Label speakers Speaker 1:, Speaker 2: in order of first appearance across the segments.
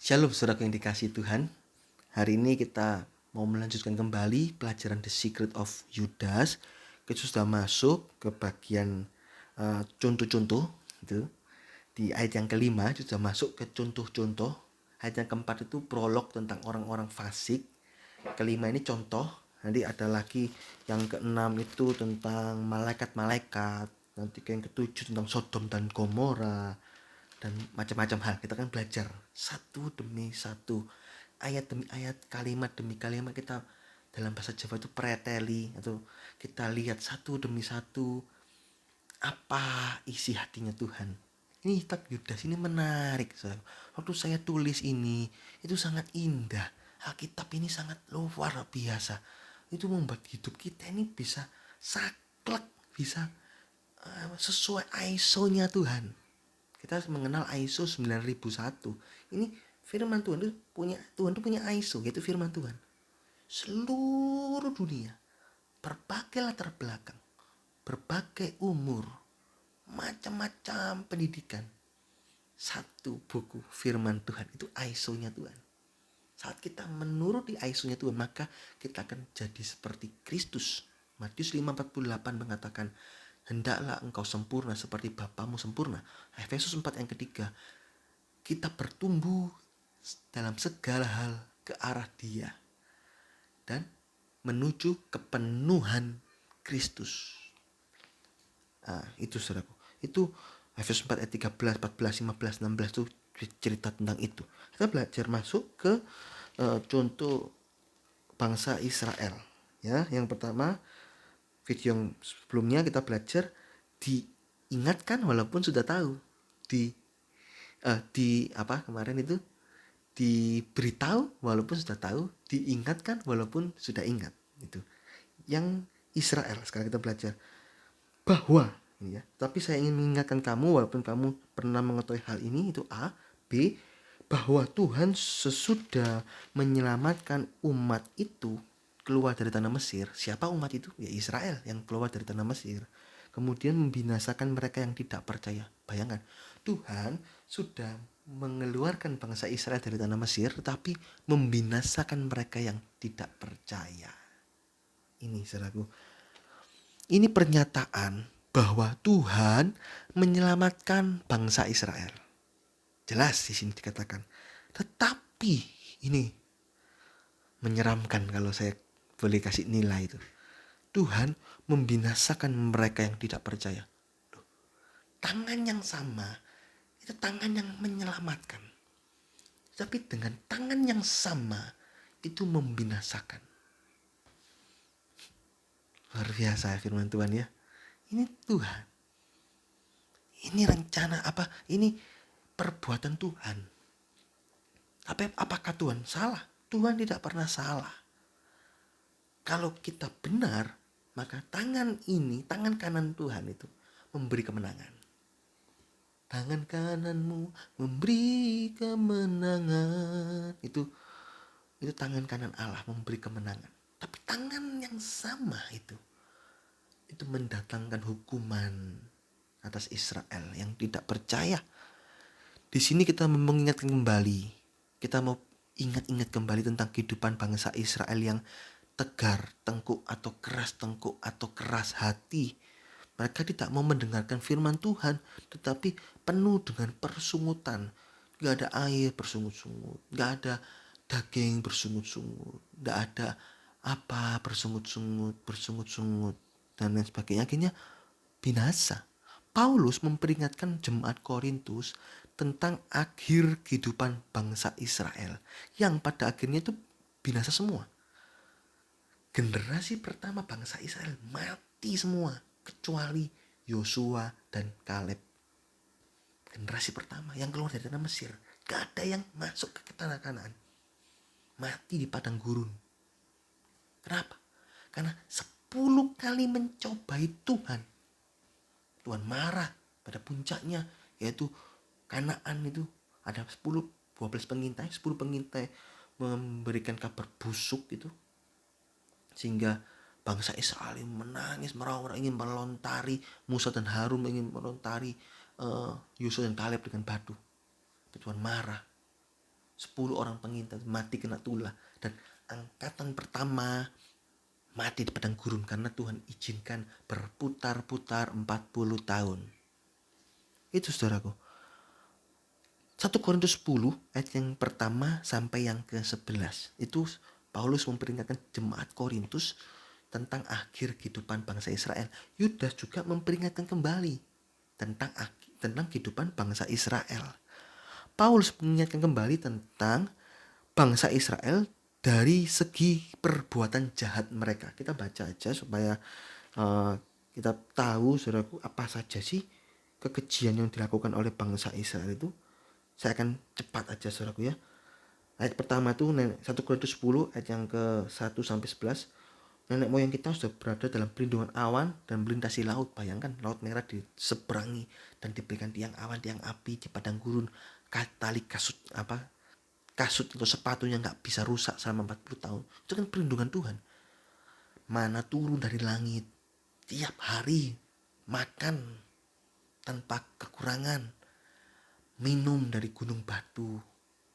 Speaker 1: Shalom saudaraku yang dikasihi Tuhan. Hari ini kita mau melanjutkan kembali pelajaran The Secret of Judas. Kita sudah masuk ke bagian contoh-contoh gitu. Di ayat yang kelima sudah masuk ke contoh-contoh. Ayat yang keempat itu prolog tentang orang-orang fasik. Kelima ini contoh. Nanti ada lagi yang keenam itu tentang malaikat-malaikat. Nanti yang ketujuh tentang Sodom dan Gomora dan macam-macam hal. Kita kan belajar satu demi satu, ayat demi ayat, kalimat demi kalimat. Kita dalam bahasa Jawa itu preteli, atau kita lihat satu demi satu apa isi hatinya Tuhan. Ini kitab Yudas ini menarik. Waktu saya tulis ini itu sangat indah. Alkitab ini sangat luar biasa. Itu membuat hidup kita ini bisa saklek, bisa sesuai ISO-nya Tuhan. Kita harus mengenal ISO 9001. Ini firman Tuhan itu punya ISO, yaitu firman Tuhan. Seluruh dunia, berbagai latar belakang, berbagai umur, macam-macam pendidikan. Satu buku firman Tuhan itu ISO-nya Tuhan. Saat kita menuruti ISO-nya Tuhan, maka kita akan jadi seperti Kristus. Matius 5:48 mengatakan, hendaklah engkau sempurna seperti Bapamu sempurna. Efesus 4 yang ketiga, kita bertumbuh dalam segala hal ke arah Dia dan menuju kepenuhan Kristus. Itu saudaraku. Itu Efesus 4 ayat 13, 14, 15, 16 itu cerita tentang itu. Kita belajar masuk ke contoh bangsa Israel. Ya, yang pertama, video yang sebelumnya kita belajar diingatkan walaupun sudah tahu. Kemarin itu diberitahu walaupun sudah tahu, diingatkan walaupun sudah ingat. Itu yang Israel. Sekarang kita belajar bahwa ini ya, tapi saya ingin mengingatkan kamu walaupun kamu pernah mengetahui hal ini. Itu A. B, bahwa Tuhan sesudah menyelamatkan umat itu keluar dari tanah Mesir. Siapa umat itu? Ya Israel yang keluar dari tanah Mesir. Kemudian membinasakan mereka yang tidak percaya. Bayangkan, Tuhan sudah mengeluarkan bangsa Israel dari tanah Mesir, tetapi membinasakan mereka yang tidak percaya. Ini saudaraku, ini pernyataan bahwa Tuhan menyelamatkan bangsa Israel. Jelas di sini dikatakan. Tetapi ini menyeramkan kalau saya boleh kasih nilai itu. Tuhan membinasakan mereka yang tidak percaya. Tangan yang sama, itu tangan yang menyelamatkan. Tapi dengan tangan yang sama, itu membinasakan. Luar biasa firman Tuhan ya. Ini Tuhan. Ini rencana apa? Ini perbuatan Tuhan. Tapi apakah Tuhan salah? Tuhan tidak pernah salah. Kalau kita benar, maka tangan ini, tangan kanan Tuhan itu memberi kemenangan. Tangan kananmu memberi kemenangan. Itu tangan kanan Allah memberi kemenangan. Tapi tangan yang sama itu mendatangkan hukuman atas Israel yang tidak percaya. Di sini kita mengingatkan kembali. Kita mau ingat-ingat kembali tentang kehidupan bangsa Israel yang tegar tengkuk atau keras tengkuk atau keras hati. Mereka tidak mau mendengarkan firman Tuhan, tetapi penuh dengan persungutan. Gak ada air bersungut-sungut, gak ada daging bersungut-sungut, gak ada apa bersungut-sungut dan lain sebagainya. Akhirnya binasa. Paulus memperingatkan jemaat Korintus tentang akhir kehidupan bangsa Israel yang pada akhirnya itu binasa semua. Generasi pertama bangsa Israel mati semua kecuali Yosua dan Kaleb. Generasi pertama yang keluar dari tanah Mesir, gak ada yang masuk ke tanah Kanaan. Mati di padang gurun. Kenapa? Karena 10 kali mencobai Tuhan. Tuhan marah pada puncaknya, yaitu Kanaan itu ada 12 pengintai, 10 pengintai memberikan kabar busuk itu, sehingga bangsa Israel menangis merauh-rauh ingin melontari. Musa dan Harun ingin melontari Yosua dan Kaleb dengan batu. Tuhan marah. 10 orang pengintai mati kena tulah. Dan angkatan pertama mati di padang gurun karena Tuhan izinkan berputar-putar 40 tahun. Itu saudaraku. 1 Korintus 10 ayat yang pertama sampai yang ke-11. Itu Paulus memperingatkan jemaat Korintus tentang akhir kehidupan bangsa Israel. Yudas juga memperingatkan kembali tentang kehidupan bangsa Israel. Paulus mengingatkan kembali tentang bangsa Israel dari segi perbuatan jahat mereka. Kita baca aja supaya kita tahu saudaraku apa saja sih kekejian yang dilakukan oleh bangsa Israel itu. Saya akan cepat aja saudaraku ya. Ayat pertama itu 1 Korintus 10 ayat yang ke-1 sampai 11. Nenek moyang kita sudah berada dalam perlindungan awan dan melintasi laut. Bayangkan laut merah diseberangi dan diberikan tiang awan, tiang api di padang gurun. Tali kasut atau sepatunya nggak bisa rusak selama 40 tahun. Itu kan perlindungan Tuhan. Mana turun dari langit tiap hari, makan tanpa kekurangan, minum dari gunung batu.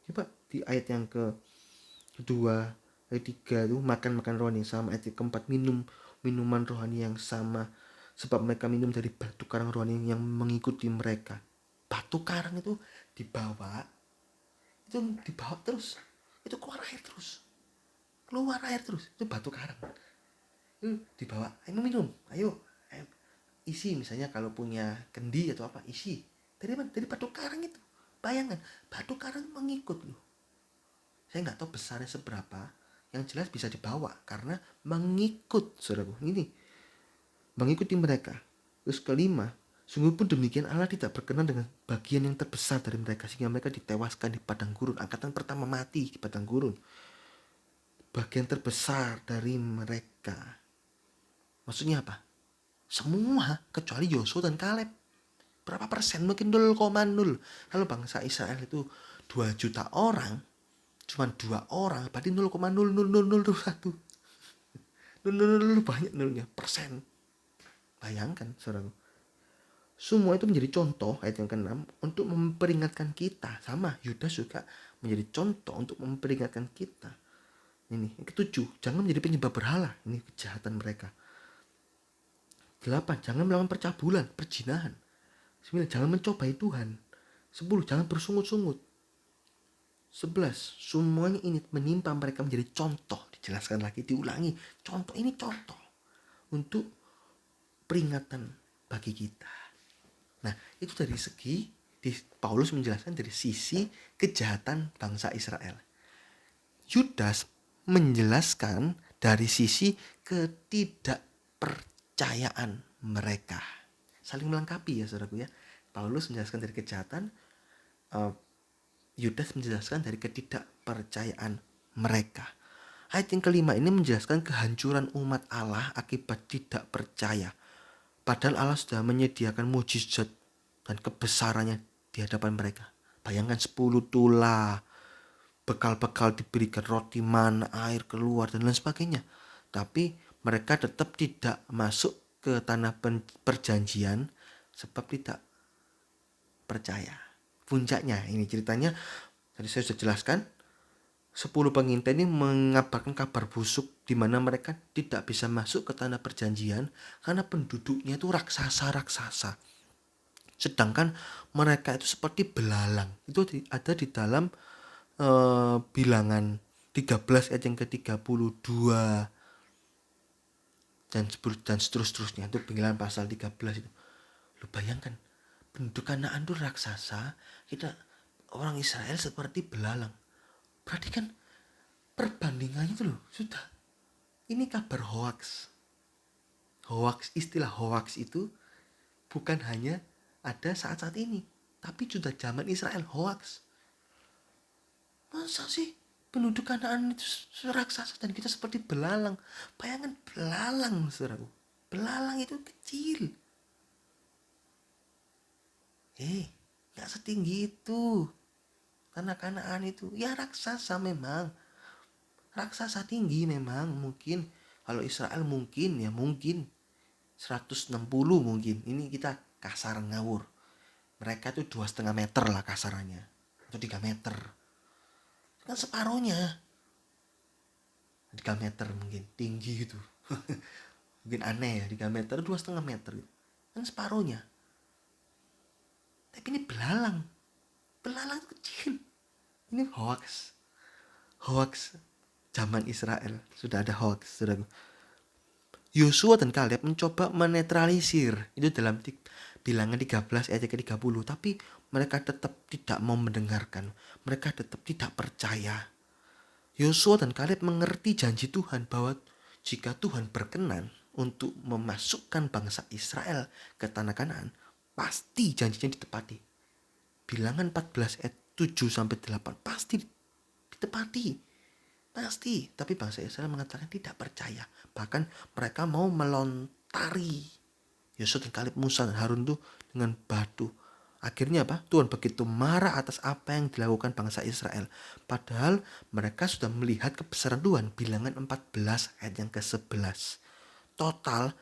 Speaker 1: Coba di ayat yang kedua, ayat 3 itu makan rohani yang sama. Ayat keempat minum minuman rohani yang sama, sebab mereka minum dari batu karang rohani yang mengikuti mereka. Batu karang itu dibawa terus, itu keluar air terus, itu batu karang itu dibawa, ayo minum, ayo isi. Misalnya kalau punya kendi atau apa, isi dari mana? Dari batu karang itu. Bayangkan batu karang mengikut loh. Saya nggak tahu besarnya seberapa, yang jelas bisa dibawa karena mengikut saudaraku. Ini mengikuti mereka. Terus kelima, sungguh pun demikian Allah tidak berkenan dengan bagian yang terbesar dari mereka, sehingga mereka ditewaskan di padang gurun. Angkatan pertama mati di padang gurun. Bagian terbesar dari mereka. Maksudnya apa? Semua kecuali Yosua dan Kaleb. Berapa persen? Mungkin 0,0. Kalau bangsa Israel itu 2 juta orang, cuma 2 orang, berarti 0,00001. 0,000 banyak nolnya, persen. Bayangkan saudara. Semua itu menjadi contoh, ayat yang ke-6, untuk memperingatkan kita. Sama, Yudas juga menjadi contoh untuk memperingatkan kita. Ini yang ke-7, jangan menjadi penyembah berhala. Ini kejahatan mereka. 8, jangan melakukan percabulan, perzinahan. 9, jangan mencobai Tuhan. 10, jangan bersungut-sungut. 11, semuanya ini menimpa mereka menjadi contoh. Dijelaskan lagi, diulangi. Contoh ini contoh untuk peringatan bagi kita. Nah, itu dari segi Paulus menjelaskan dari sisi kejahatan bangsa Israel. Yudas menjelaskan dari sisi ketidakpercayaan mereka. Saling melengkapi ya saudaraku ya. Paulus menjelaskan dari kejahatan, Yudas menjelaskan dari ketidakpercayaan mereka. Ayat yang kelima ini menjelaskan kehancuran umat Allah akibat tidak percaya. Padahal Allah sudah menyediakan mujizat dan kebesarannya di hadapan mereka. Bayangkan 10 tulah, bekal-bekal diberikan, roti mana, air keluar dan lain sebagainya. Tapi mereka tetap tidak masuk ke tanah perjanjian sebab tidak percaya. Puncaknya ini ceritanya, tadi saya sudah jelaskan, 10 pengintai ini mengabarkan kabar busuk di mana mereka tidak bisa masuk ke tanah perjanjian karena penduduknya itu raksasa. Sedangkan mereka itu seperti belalang. Itu ada di dalam Bilangan 13 ayat yang ke-32 dan seterusnya. Itu Bilangan pasal 13 itu. Lu bayangkan, penduduk Kanaan itu raksasa, kita orang Israel seperti belalang. Berarti kan perbandingannya itu loh, sudah. Ini kabar hoax. Istilah hoax itu bukan hanya ada saat-saat ini, tapi sudah zaman Israel hoax. Masa sih penduduk Kanaan itu raksasa dan kita seperti belalang? Bayangkan belalang, saudaraku. Belalang itu kecil. Gak setinggi itu. Karena Kanaan itu ya raksasa memang. Raksasa tinggi memang mungkin. Kalau Israel mungkin 160 mungkin. Ini kita kasar ngawur. Mereka tuh 2,5 meter lah kasarannya. Atau 3 meter. Kan separuhnya. 3 meter mungkin, tinggi gitu. Mungkin aneh ya, 3 meter, 2,5 meter gitu. Kan separuhnya. Tapi ini belalang. Belalang kecil. Ini hoax. Hoax zaman Israel. Sudah ada hoax, saudara. Yosua dan Kaleb mencoba menetralisir itu dalam Bilangan 13 ayat ke-30, tapi mereka tetap tidak mau mendengarkan. Mereka tetap tidak percaya. Yosua dan Kaleb mengerti janji Tuhan bahwa jika Tuhan berkenan untuk memasukkan bangsa Israel ke tanah Kanaan, pasti janjinya ditepati. Bilangan 14 ayat 7 sampai 8 pasti ditepati. Pasti, tapi bangsa Israel mengatakan tidak percaya. Bahkan mereka mau melontari Yosua dan Kaleb, Musa dan Harun tuh dengan batu. Akhirnya apa? Tuhan begitu marah atas apa yang dilakukan bangsa Israel. Padahal mereka sudah melihat kebesaran Tuhan. Bilangan 14 ayat yang ke-11. Total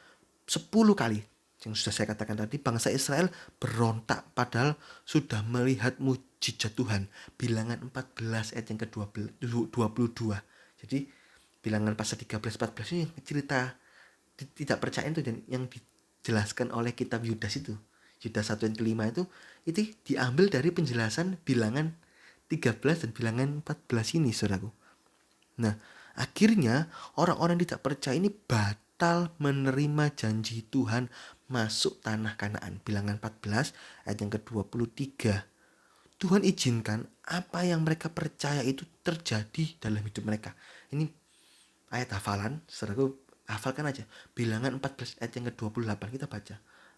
Speaker 1: 10 kali. Yang sudah saya katakan tadi, bangsa Israel berontak padahal sudah melihat mujizat Tuhan. Bilangan 14 ayat yang ke-22. Jadi bilangan pasal 13-14 ini cerita tidak percaya itu, dan yang dijelaskan oleh kitab Yudas itu, Yudas 1 dan 5 itu diambil dari penjelasan bilangan 13 dan bilangan 14 ini, saudaraku. Nah, akhirnya orang-orang tidak percaya ini batal menerima janji Tuhan masuk tanah Kanaan. Bilangan 14 ayat yang ke-23. Tuhan izinkan apa yang mereka percaya itu terjadi dalam hidup mereka. Ini ayat hafalan, saudaraku, hafalkan aja. Bilangan 14 ayat yang ke-28 kita baca.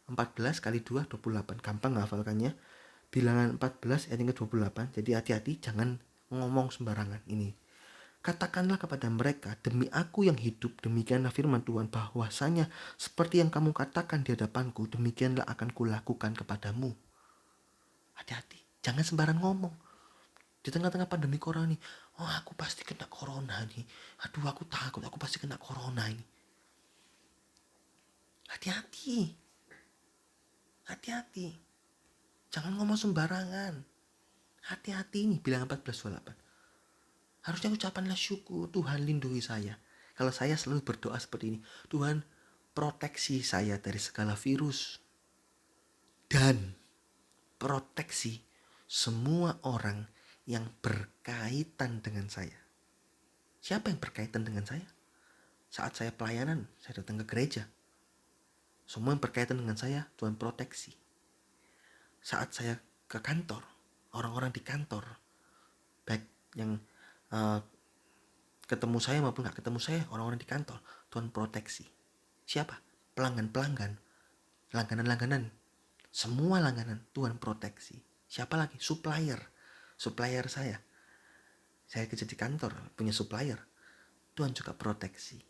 Speaker 1: 14 kali 2, 28. Gampang hafalkannya. Bilangan 14 ayat yang ke-28. Jadi hati-hati, jangan ngomong sembarangan ini. Katakanlah kepada mereka, demi aku yang hidup, demikianlah firman Tuhan, bahwasanya seperti yang kamu katakan di hadapanku, demikianlah akan kulakukan kepadamu. Hati-hati, jangan sembarang ngomong. Di tengah-tengah pandemi corona nih, oh aku pasti kena corona nih, aduh aku takut, aku pasti kena corona ini. Hati-hati, hati-hati, jangan ngomong sembarangan. Hati-hati nih, bilangan 14:28. Harusnya ucapanlah syukur, Tuhan lindungi saya. Kalau saya selalu berdoa seperti ini, Tuhan proteksi saya dari segala virus dan proteksi semua orang yang berkaitan dengan saya. Siapa yang berkaitan dengan saya? Saat saya pelayanan, saya datang ke gereja. Semua yang berkaitan dengan saya, Tuhan proteksi. Saat saya ke kantor, orang-orang di kantor, baik yang ketemu saya maupun gak ketemu saya, orang-orang di kantor, Tuhan proteksi. Siapa? Pelanggan-pelanggan, langganan-langganan, semua langganan Tuhan proteksi. Siapa lagi? Supplier saya kerja di kantor, punya supplier, Tuhan juga proteksi.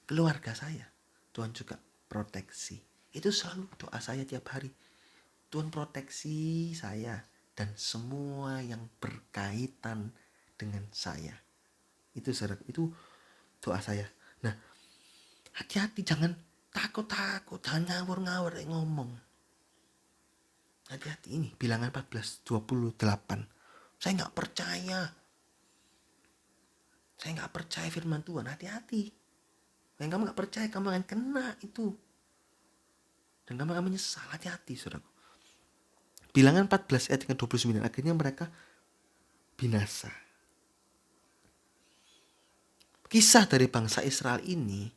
Speaker 1: Keluarga saya, Tuhan juga proteksi. Itu selalu doa saya tiap hari. Tuhan proteksi saya dan semua yang berkaitan dengan saya. Itu doa saya. Nah, hati-hati, jangan takut-takut, jangan ngawur-ngawur ngomong. Hati-hati, ini bilangan 14:28. Saya nggak percaya. Saya nggak percaya firman Tuhan. Hati-hati. Yang kamu nggak percaya, kamu akan kena itu. Dan kamu akan menyesal. Hati-hati, saudaraku. Bilangan 14 ayat ke-29. Akhirnya mereka binasa. Kisah dari bangsa Israel ini,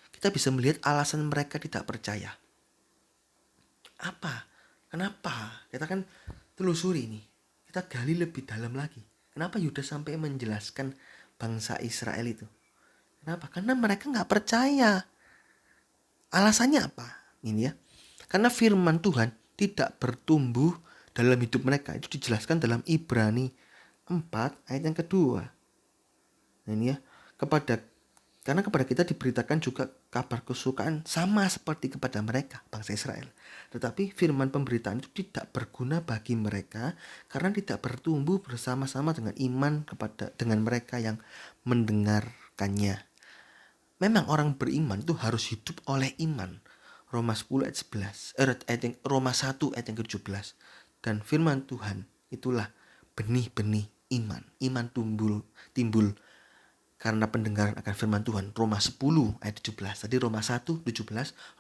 Speaker 1: kita bisa melihat alasan mereka tidak percaya. Apa? Kenapa? Kita kan telusuri ini. Kita gali lebih dalam lagi. Kenapa Yudas sampai menjelaskan bangsa Israel itu? Kenapa? Karena mereka gak percaya. Alasannya apa? Ini ya. Karena firman Tuhan tidak bertumbuh dalam hidup mereka. Itu dijelaskan dalam Ibrani 4 ayat yang kedua. Nah ini ya. Karena kepada kita diberitakan juga kabar kesukaan sama seperti kepada mereka, bangsa Israel. Tetapi firman pemberitaan itu tidak berguna bagi mereka karena tidak bertumbuh bersama-sama dengan iman dengan mereka yang mendengarkannya. Memang orang beriman itu harus hidup oleh iman. Roma 10 ayat 11, Roma 1 ayat yang ke-17. Dan firman Tuhan itulah benih-benih iman. Iman timbul karena pendengaran akan firman Tuhan. Roma 10 ayat 17. Tadi Roma 1 17,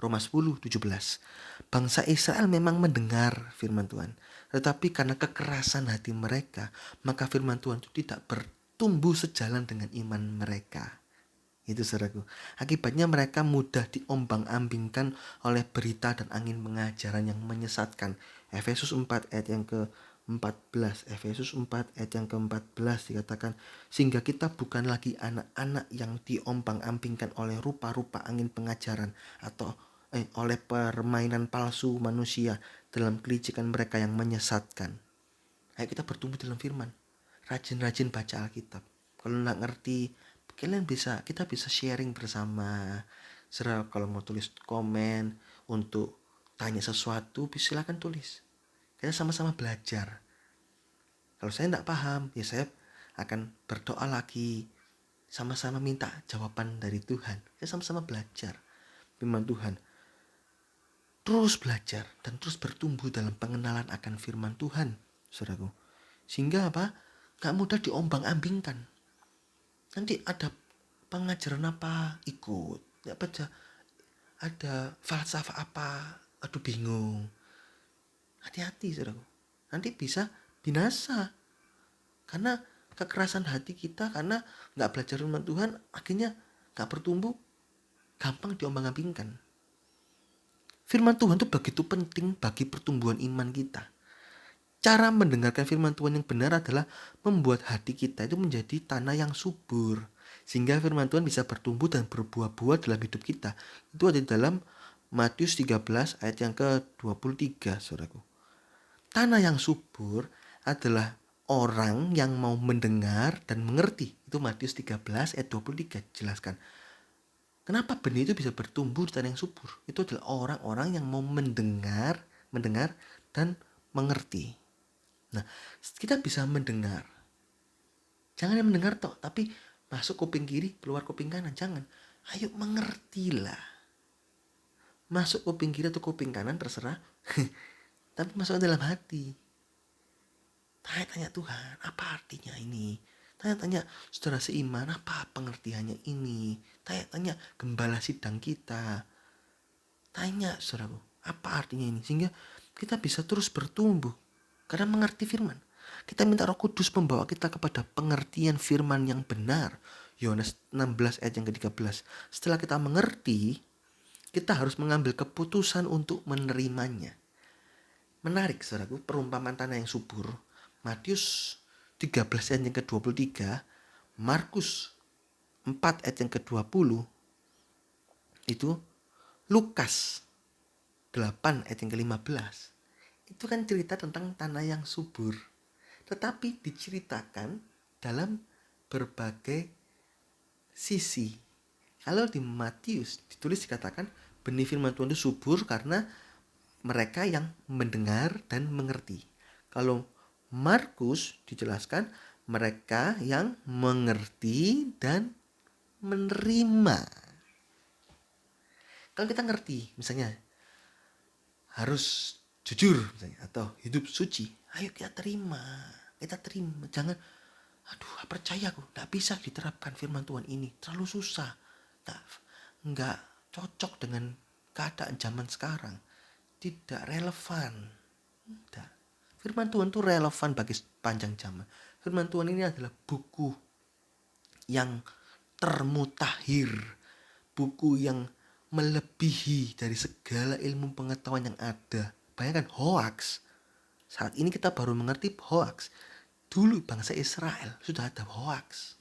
Speaker 1: Roma 10 17. Bangsa Israel memang mendengar firman Tuhan, tetapi karena kekerasan hati mereka, maka firman Tuhan itu tidak bertumbuh sejalan dengan iman mereka. Itu saudaraku. Akibatnya mereka mudah diombang-ambingkan oleh berita dan angin pengajaran yang menyesatkan. Efesus 4 ayat yang ke-14. Efesus 4 ayat yang ke-14 dikatakan, sehingga kita bukan lagi anak-anak yang diombang-ambingkan oleh rupa-rupa angin pengajaran atau oleh permainan palsu manusia dalam kelicikan mereka yang menyesatkan. Ayo kita bertumbuh dalam firman. Rajin-rajin baca Alkitab. Kalau nggak ngerti, kita bisa sharing bersama. Serah kalau mau tulis komen untuk tanya sesuatu, silakan tulis. Kita sama-sama belajar. Kalau saya nggak paham, ya saya akan berdoa lagi. Sama-sama minta jawaban dari Tuhan. Kita sama-sama belajar firman Tuhan. Terus belajar dan terus bertumbuh dalam pengenalan akan firman Tuhan, saudaraku. Sehingga apa? Gak mudah diombang-ambingkan. Nanti ada pengajaran apa ikut, ya baca, ada falsafah apa, aduh bingung. Hati-hati saudaraku, nanti bisa binasa karena kekerasan hati kita, karena gak belajar firman Tuhan, akhirnya gak bertumbuh, gampang diombang-ambingkan. Firman Tuhan itu begitu penting bagi pertumbuhan iman kita. Cara mendengarkan firman Tuhan yang benar adalah membuat hati kita itu menjadi tanah yang subur. Sehingga firman Tuhan bisa bertumbuh dan berbuah-buah dalam hidup kita. Itu ada di dalam Matius 13 ayat yang ke-23, saudaraku. Tanah yang subur adalah orang yang mau mendengar dan mengerti. Itu Matius 13 ayat 23 jelaskan. Kenapa benih itu bisa bertumbuh di tanah yang subur? Itu adalah orang-orang yang mau mendengar dan mengerti. Nah, kita bisa mendengar. Jangan mendengar tok, tapi masuk kuping kiri, keluar kuping kanan. Jangan. Ayo mengertilah. Masuk kuping kiri atau kuping kanan terserah. Tapi masuk dalam hati. Tanya-tanya Tuhan, apa artinya ini? Tanya-tanya saudara seiman, apa pengertiannya ini? Tanya-tanya gembala sidang kita. Tanya saudaraku, apa artinya ini? Sehingga kita bisa terus bertumbuh karena mengerti firman. Kita minta Roh Kudus membawa kita kepada pengertian firman yang benar. Yohanes 16 ayat yang ke-13. Setelah kita mengerti, kita harus mengambil keputusan untuk menerimanya. Menarik saudaraku, perumpamaan tanah yang subur. Matius 13 ayat yang ke-23, Markus 4 ayat yang ke-20, itu Lukas 8 ayat yang ke-15. Itu kan cerita tentang tanah yang subur. Tetapi diceritakan dalam berbagai sisi. Kalau di Matius ditulis dikatakan benih firman Tuhan itu subur karena mereka yang mendengar dan mengerti. Kalau Markus dijelaskan mereka yang mengerti dan menerima. Kalau kita ngerti, misalnya harus jujur misalnya, atau hidup suci, ayo kita terima. Jangan percaya aku gak bisa diterapkan firman Tuhan ini, terlalu susah, gak cocok dengan keadaan zaman sekarang, tidak relevan. Firman Tuhan itu relevan bagi sepanjang zaman. Firman Tuhan ini adalah buku yang termutakhir, buku yang melebihi dari segala ilmu pengetahuan yang ada. Bayangkan hoax. Saat ini kita baru mengerti hoax. Dulu bangsa Israel sudah ada hoax.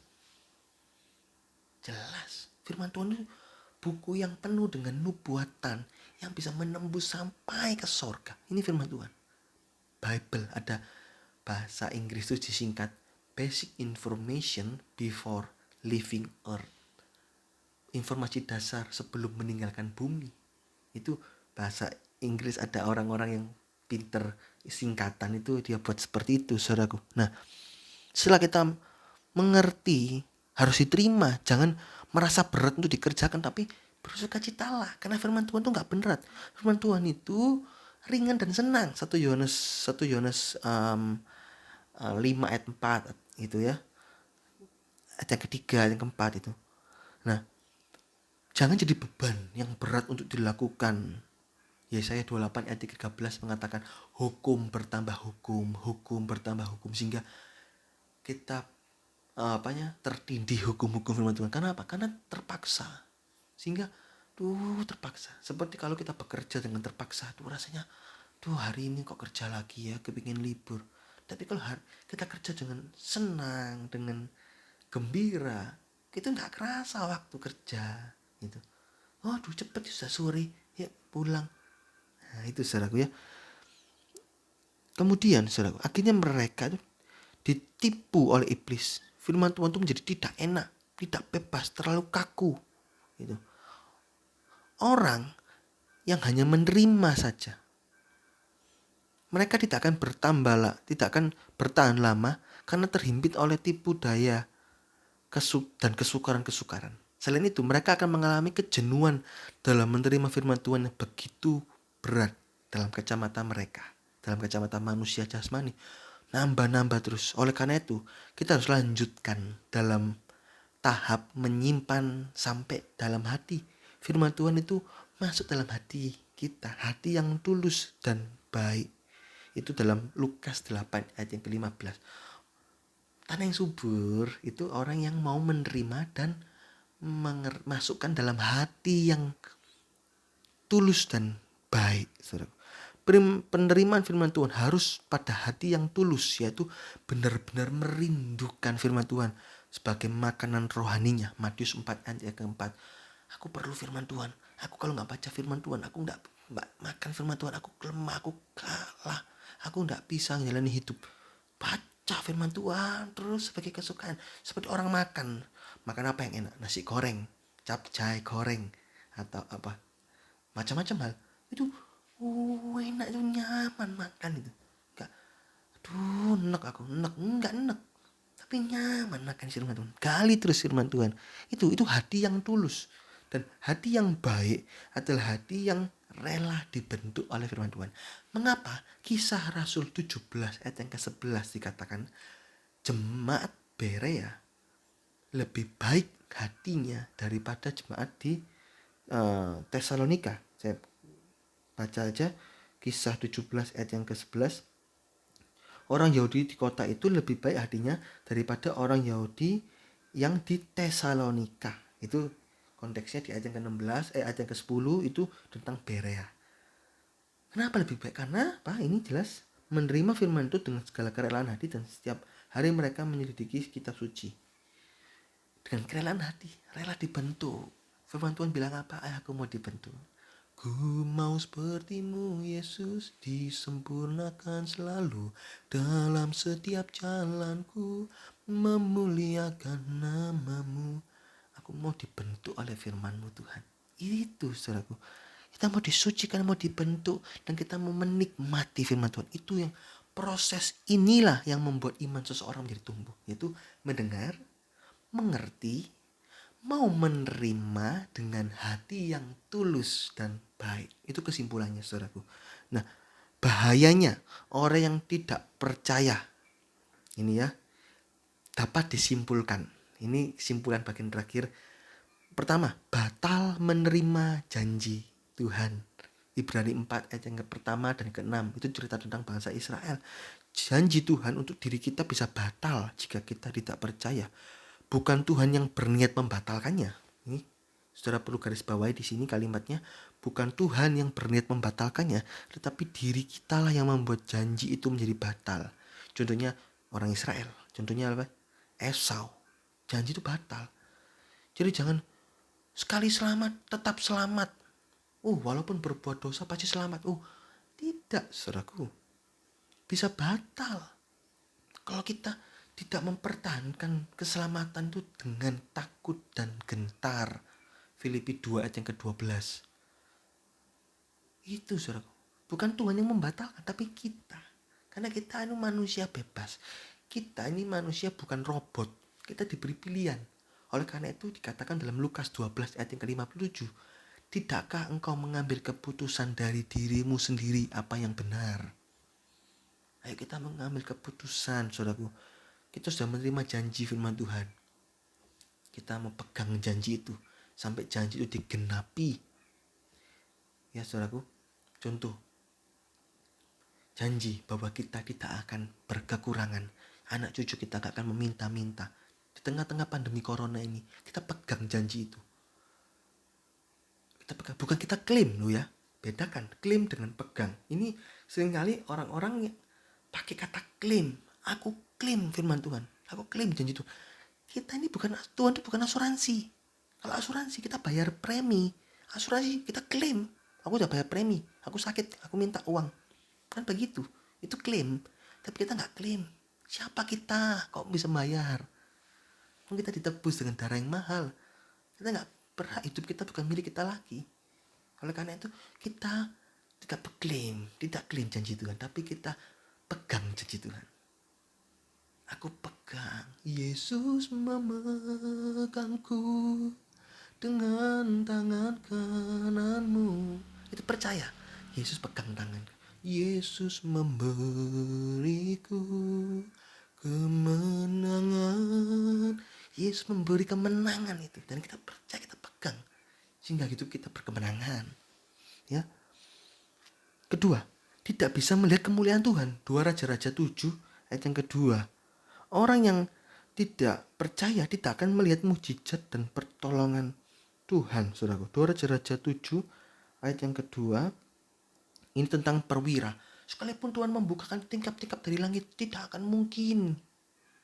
Speaker 1: Jelas. Firman Tuhan itu buku yang penuh dengan nubuatan yang bisa menembus sampai ke sorga. Ini firman Tuhan. Bible, ada bahasa Inggris itu disingkat Basic Information Before Leaving Earth. Informasi dasar sebelum meninggalkan bumi. Itu bahasa Inggris, ada orang-orang yang pinter singkatan itu dia buat seperti itu, saudaraku. Nah, setelah kita mengerti, harus diterima. Jangan merasa berat untuk dikerjakan, tapi bersukacitalah. Karena firman Tuhan itu gak berat. Firman Tuhan itu ringan dan senang. 1 Yohanes 5 ayat 4 itu ya. Ayat yang ketiga, yang keempat itu. Nah, jangan jadi beban yang berat untuk dilakukan. Yesaya 28 ayat 13 mengatakan hukum bertambah hukum, hukum bertambah hukum, sehingga kita tertindih hukum-hukum firman Tuhan. Karena apa? Karena terpaksa. Sehingga terpaksa. Seperti kalau kita bekerja dengan terpaksa, rasanya hari ini kok kerja lagi ya, kepingin libur. Tapi kalau kita kerja dengan senang, dengan gembira, kita nggak kerasa waktu kerja gitu. Cepet sudah sore, ya pulang. Nah itu saudaraku ya. Kemudian saudaraku, akhirnya mereka itu ditipu oleh iblis. Firman Tuhan itu menjadi tidak enak, tidak bebas, terlalu kaku gitu. Orang yang hanya menerima saja, mereka tidak akan tidak akan bertahan lama karena terhimpit oleh tipu daya dan kesukaran-kesukaran. Selain itu, mereka akan mengalami kejenuhan dalam menerima firman Tuhan yang begitu berat dalam kacamata mereka, dalam kacamata manusia jasmani. Nambah-nambah terus. Oleh karena itu, kita harus lanjutkan dalam tahap menyimpan sampai dalam hati. Firman Tuhan itu masuk dalam hati kita, hati yang tulus dan baik. Itu dalam Lukas 8 ayat yang ke-15. Tanah yang subur itu orang yang mau menerima dan masukkan dalam hati yang tulus dan baik. Saudara. Penerimaan firman Tuhan harus pada hati yang tulus, yaitu benar-benar merindukan firman Tuhan sebagai makanan rohaninya. Matius 4 ayat yang keempat. Aku perlu firman Tuhan. Aku kalau gak baca firman Tuhan, aku gak makan firman Tuhan, aku lemah, aku kalah. Aku gak bisa menjalani hidup. Baca firman Tuhan terus sebagai kesukaan. Seperti orang makan. Makan apa yang enak? Nasi goreng, capcay goreng, atau apa, macam-macam hal. Itu enak, itu nyaman makan itu. Enggak, enggak enak. Tapi nyaman makan firman Tuhan. Gali terus firman Tuhan. Itu hati yang tulus. Dan hati yang baik adalah hati yang rela dibentuk oleh firman Tuhan. Mengapa? Kisah Rasul 17 ayat yang ke-11 dikatakan jemaat Berea lebih baik hatinya daripada jemaat di Tesalonika. Saya baca aja Kisah 17 ayat yang ke-11. Orang Yahudi di kota itu lebih baik hatinya daripada orang Yahudi yang di Tesalonika. Itu konteksnya di ayat yang ke-16, ayat yang ke-10 itu tentang Berea. Kenapa lebih baik? Karena apa? Ini jelas menerima firman itu dengan segala kerelaan hati dan setiap hari mereka menyelidiki kitab suci. Dengan kerelaan hati, rela dibentuk. Firman Tuhan bilang apa? Aku mau dibentuk. Ku mau sepertimu Yesus, disempurnakan selalu dalam setiap jalanku, memuliakan namamu. Aku mau dibentuk oleh firman-Mu Tuhan. Itu saudaraku. Kita mau disucikan, mau dibentuk, dan kita mau menikmati firman Tuhan. Itu yang proses inilah yang membuat iman seseorang menjadi tumbuh. Yaitu mendengar, mengerti, mau menerima dengan hati yang tulus dan baik. Itu kesimpulannya saudaraku. Nah, bahayanya orang yang tidak percaya ini ya dapat disimpulkan. Ini kesimpulan bagian terakhir. Pertama, batal menerima janji Tuhan. Ibrani 4 ayat yang pertama dan ke-6 itu cerita tentang bangsa Israel. Janji Tuhan untuk diri kita bisa batal jika kita tidak percaya. Bukan Tuhan yang berniat membatalkannya. Ini saudara perlu garis bawahi di sini kalimatnya. Bukan Tuhan yang berniat membatalkannya, tetapi diri kita lah yang membuat janji itu menjadi batal. Contohnya orang Israel. Contohnya apa? Esau. Janji itu batal. Jadi jangan sekali selamat, tetap selamat. Walaupun berbuat dosa pasti selamat. Tidak, saudaraku. Bisa batal. Kalau kita tidak mempertahankan keselamatan itu dengan takut dan gentar. Filipi 2 ayat yang ke-12. Itu saudaraku. Bukan Tuhan yang membatalkan, tapi kita. Karena kita ini manusia bebas. Kita ini manusia bukan robot. Kita diberi pilihan. Oleh karena itu dikatakan dalam Lukas 12 ayat yang ke-57. Tidakkah engkau mengambil keputusan dari dirimu sendiri apa yang benar? Ayo kita mengambil keputusan, saudaraku. Kita sudah menerima janji firman Tuhan. Kita mau pegang janji itu sampai janji itu digenapi. Ya saudaraku, contoh janji bahwa kita tidak akan berkekurangan. Anak cucu kita gak akan meminta-minta. Di tengah-tengah pandemi corona ini, kita pegang janji itu. Kita pegang, bukan kita klaim loh ya. Bedakan klaim dengan pegang. Ini seringkali orang-orang pakai kata klaim. Aku klaim firman Tuhan. Aku klaim janji Tuhan. Kita ini bukan, Tuhan itu bukan asuransi. Kalau asuransi kita bayar premi. Asuransi kita klaim. Aku udah bayar premi. Aku sakit, aku minta uang. Kan begitu. Itu klaim. Tapi kita gak klaim. Siapa kita? Kok bisa bayar? Kita ditebus dengan darah yang mahal. Kita gak berhak, hidup kita bukan milik kita lagi. Oleh karena itu kita tidak klaim janji Tuhan, tapi kita pegang janji Tuhan. Aku pegang, Yesus memegangku dengan tangan kananmu. Itu percaya, Yesus pegang tangan. Yesus memberiku kemenangan. Yesus memberi kemenangan itu, dan kita percaya, kita pegang sehingga hidup kita berkemenangan. Ya. Kedua, tidak bisa melihat kemuliaan Tuhan. 2 Raja-Raja 7 ayat yang kedua. Orang yang tidak percaya tidak akan melihat mukjizat dan pertolongan Tuhan, saudaraku. 2 Raja-Raja 7 ayat yang kedua. Ini tentang perwira. Sekalipun Tuhan membukakan tingkap-tingkap dari langit, tidak akan mungkin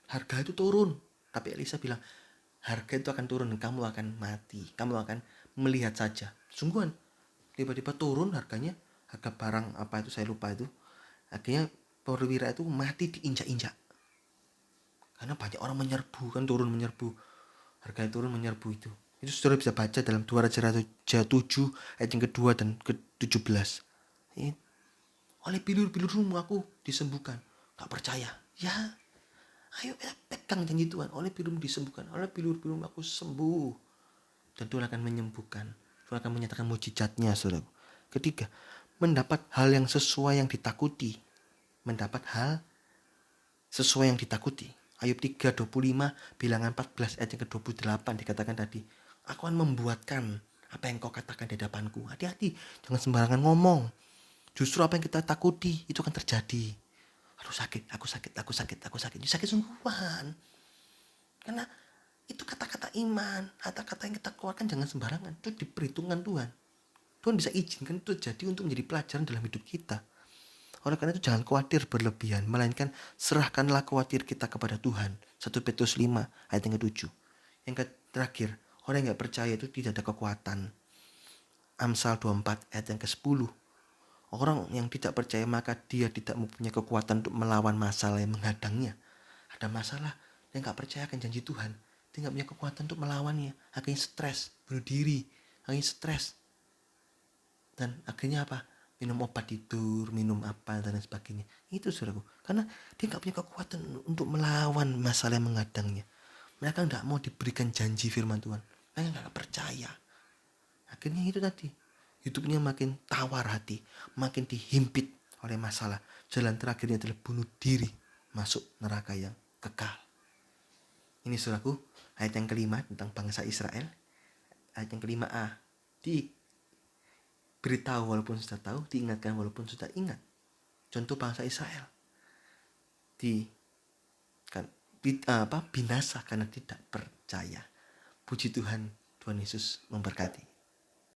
Speaker 1: harga itu turun. Tapi Elisa bilang, harga itu akan turun dan kamu akan mati. Kamu akan melihat saja. Sungguhan, tiba-tiba turun harganya. Harga barang apa itu saya lupa itu. Akhirnya perwira itu mati diinjak-injak. Karena banyak orang menyerbu, kan turun menyerbu. Harga turun menyerbu itu. Itu saudara bisa baca dalam 2 Raja-Raja 7 ayat yang kedua dan ke-17. Oleh bilur-bilurmu aku disembuhkan. Gak percaya? Ya, ayo kita pegang janji Tuhan. Oleh bilurmu disembuhkan. Oleh bilur-bilurmu aku sembuh. Dan Tuhan akan menyembuhkan. Tuhan akan menyatakan mujizatnya, saudara. Ketiga, mendapat hal yang sesuai yang ditakuti. Mendapat hal sesuai yang ditakuti. Ayub 3:25, bilangan 14 ayat yang ke-28 dikatakan tadi. Aku akan membuatkan apa yang kau katakan di hadapanku. Hati-hati, jangan sembarangan ngomong. Justru apa yang kita takuti itu akan terjadi. Aduh sakit, aku sakit. Ini sakit sungguhan. Karena itu kata-kata iman, kata-kata yang kita keluarkan jangan sembarangan. Itu diperhitungkan Tuhan. Tuhan bisa izinkan itu terjadi untuk menjadi pelajaran dalam hidup kita. Oleh karena itu jangan khawatir berlebihan, melainkan serahkanlah khawatir kita kepada Tuhan. 1 Petrus 5 ayat yang ke-7. Yang terakhir, orang yang gak percaya itu tidak ada kekuatan. Amsal 24 ayat yang ke-10. Orang yang tidak percaya maka dia tidak mempunyai kekuatan untuk melawan masalah yang menghadangnya. Ada masalah, dia gak percaya akan janji Tuhan. Dia gak punya kekuatan untuk melawannya. Akhirnya stres, bunuh diri, akhirnya stres. Dan akhirnya apa? Minum obat tidur, minum apa dan lain sebagainya. Itu saudaraku. Karena dia gak punya kekuatan untuk melawan masalah yang menghadangnya. Mereka gak mau diberikan janji firman Tuhan. Mereka gak percaya. Akhirnya itu tadi. Hidupnya makin tawar hati, makin dihimpit oleh masalah. Jalan terakhirnya adalah bunuh diri, masuk neraka yang kekal. Ini saudaraku, ayat yang kelima tentang bangsa Israel. Ayat yang kelima A. Diberitahu walaupun sudah tahu, diingatkan walaupun sudah ingat. Contoh bangsa Israel. Binasa karena tidak percaya. Puji Tuhan, Tuhan Yesus memberkati.